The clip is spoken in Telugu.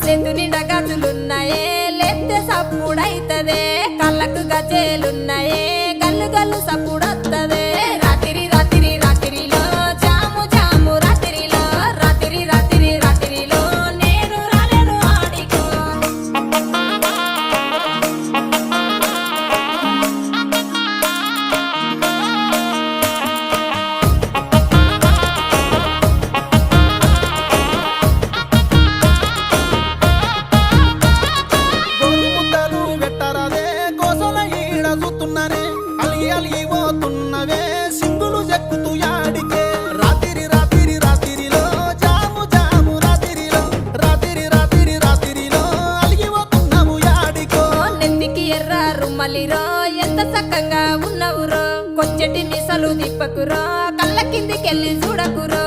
నెత్తు నిండా గాజులున్నాయే లేతే సప్పుడైతదే కళ్ళకు గజ్జేలున్నాయే గల్లు గల్లు సప్పుడొత్తదే రాత్రి రాత్రి రాత్రిలో జాము జాము రాత్రిలో రాత్రి రాత్రి రాత్రిలో నేను రాలేను ఆడికో గోరు ముద్దలు పెట్టరాదే కోసల ఈడ చూస్తున్నానే అలిగి అలిగి పోతున్నవే సింగులు చెక్కుతూ యాడికే రాత్రి రాత్రి రాత్రిలో జాము జాము రాత్రిలో రాత్రి రాత్రి రాత్రిలో అలిగి పోతున్నావు యాడికో నెత్తికి ఎర్ర రుమ్మలిరో ఎంత చక్కగా ఉన్నవురో కొచ్చటి మిసలు దిప్పకురో కళ్ళ కిందికెళ్ళి చూడకురో